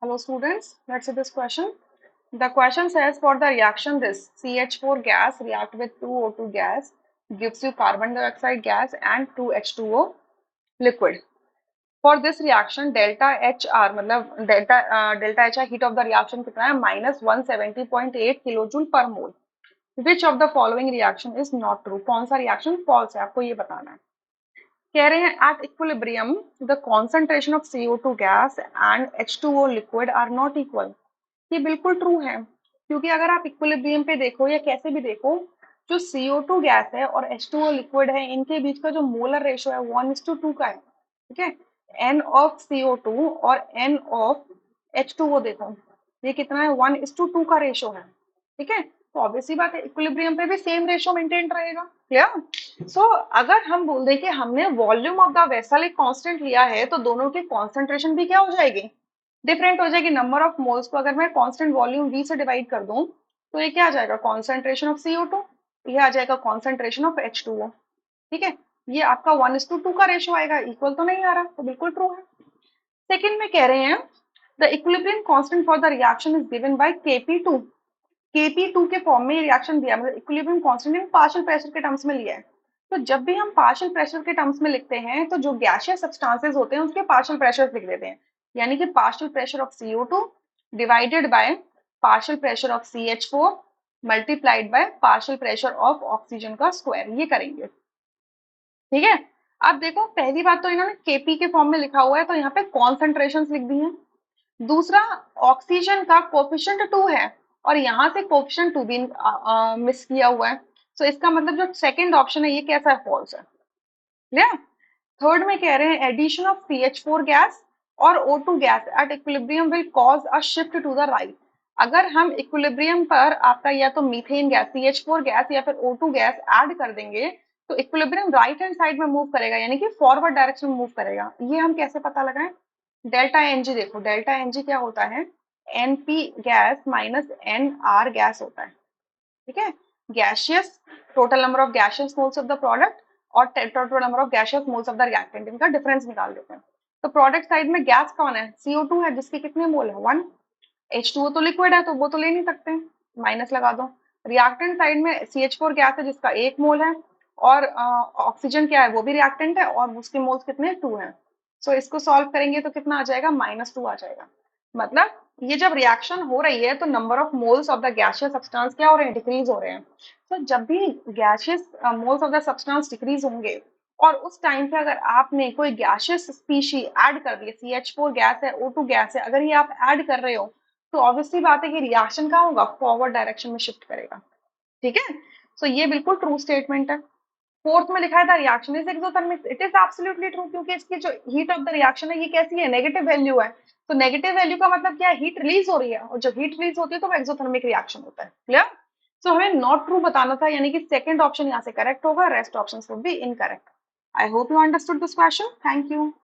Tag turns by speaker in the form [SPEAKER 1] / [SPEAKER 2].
[SPEAKER 1] Hello students, let's see this question. The question says for the reaction this CH4 gas react with 2O2 gas gives you carbon dioxide gas and 2H2O liquid. For this reaction delta HR मतलब delta HR heat of the reaction कितना है -170.8 kilojoule पर मोल. Which of the following reaction is not true? कौन सा reaction false है आपको ये बताना है. कह रहे हैं at equilibrium the concentration of CO2 gas and H2O liquid are not equal. ये बिल्कुल ट्रू है क्योंकि अगर आप इक्विलिब्रियम पे देखो या कैसे भी देखो जो CO2 गैस है और H2O लिक्विड है इनके बीच का जो मोलर रेशो है 1:2 का है. ठीक है. N ऑफ CO2 और N ऑफ H2O देखो ये कितना है 1:2 का रेशो है. ठीक है. तो ऑब्वियसली बात है इक्विलिब्रियम पे भी सेम रेशो मेंटेन रहेगा. क्लियर. सो अगर हम बोल दें कि हमने वॉल्यूम ऑफ द वेसल एक कांस्टेंट लिया है तो दोनों की कॉन्सेंट्रेशन भी क्या हो जाएगी डिफरेंट हो जाएगी. नंबर ऑफ मोल्स को अगर मैं कांस्टेंट वॉल्यूम V से डिवाइड कर दूं तो ये क्या आ जाएगा कॉन्सेंट्रेशन ऑफ CO2, ये आ जाएगा कॉन्सेंट्रेशन ऑफ H2O. ठीक है. ये आपका 1:2 का रेशो आएगा. इक्वल तो नहीं आ रहा तो बिल्कुल ट्रू है. सेकंड में कह रहे हैं the equilibrium constant for the reaction is given by Kp2. Kp2 के फॉर्म में रिएक्शन दिया मतलब equilibrium constant in partial pressure के टर्म्स में लिया है. तो जब भी हम पार्शियल प्रेशर के टर्म्स में लिखते हैं तो जो गैसियस सब्सटेंसेस होते हैं उसके पार्शियल प्रेशर लिख देते हैं. यानी कि partial pressure of CO2 divided by partial pressure of CH4 multiplied by partial pressure of oxygen का स्क्वायर. ये करेंगे. ठीक है. अब देखो पहली बात तो इन्होंने Kp के फॉर्म में लिखा हुआ है तो यहाँ पे कॉन्सेंट्रेशन लिख दी है. दूसरा ऑक्सीजन का कोफिशिएंट 2 है और यहाँ से कोफिशिएंट 2 भी मिस किया हुआ है. तो इसका मतलब जो सेकंड ऑप्शन है ये कैसा है फॉल्स है. क्लियर. थर्ड में कह रहे हैं एडिशन ऑफ CH4 गैस और O2 gas at equilibrium will cause a shift to the right. अगर हम इक्विलिब्रियम पर आपका या तो मीथेन गैस CH4 गैस या फिर O2 गैस ऐड कर देंगे तो इक्विलिब्रियम राइट हैंड साइड में मूव करेगा यानी कि फॉरवर्ड डायरेक्शन में मूव करेगा. ये हम कैसे पता लगाएं. डेल्टा Ng देखो डेल्टा Ng क्या होता है NP gas minus NR gas होता है. ठीक है. Gaseous total number of gaseous moles of the product और total number of gaseous moles of the reactant इनका डिफरेंस निकाल देते हैं. तो प्रोडक्ट साइड में गैस कौन है CO2 है जिसके कितने मोल है 1. H2O तो लिक्विड है तो वो तो ले नहीं सकते माइनस लगा दो. रिएक्टेंट साइड में CH4 गैस है जिसका 1 मोल है और ऑक्सीजन क्या है वो भी रिएक्टेंट है और उसके मोल्स कितने 2 हैं. सो इसको सॉल्व करेंगे तो कितना आ जाएगा -2 आ जाएगा. मतलब ये जब रिएक्शन हो रही है तो number of moles of the gaseous substance क्या हो रहे हैं डिक्रीज हो रहे हैं. तो जब भी gaseous moles of the substance decrease होंगे और उस टाइम पे अगर आपने कोई गैसियस स्पीशी ऐड कर दी CH4 गैस है O2 गैस है अगर ये आप ऐड कर रहे हो तो ऑब्वियसली बात है कि रिएक्शन कहाँ होगा फॉरवर्ड डायरेक्शन में शिफ्ट करेगा. ठीक है. सो ये बिल्कुल ट्रू स्टेटमेंट है. फोर्थ में लिखा है था reaction is exothermic. It is absolutely true क्योंकि इसकी जो हीट ऑफ द रिएक्शन है ये कैसी है नेगेटिव वैल्यू है. तो नेगेटिव वैल्यू का मतलब क्या है हीट रिलीज हो रही है और जब हीट रिलीज होती है तो वो एक्सोथर्मिक रिएक्शन होता है. क्लियर. सो हमें नॉट ट्रू बताना था यानी कि सेकंड ऑप्शन यहाँ से करेक्ट होगा rest options would be incorrect. I hope you understood this question. Thank you.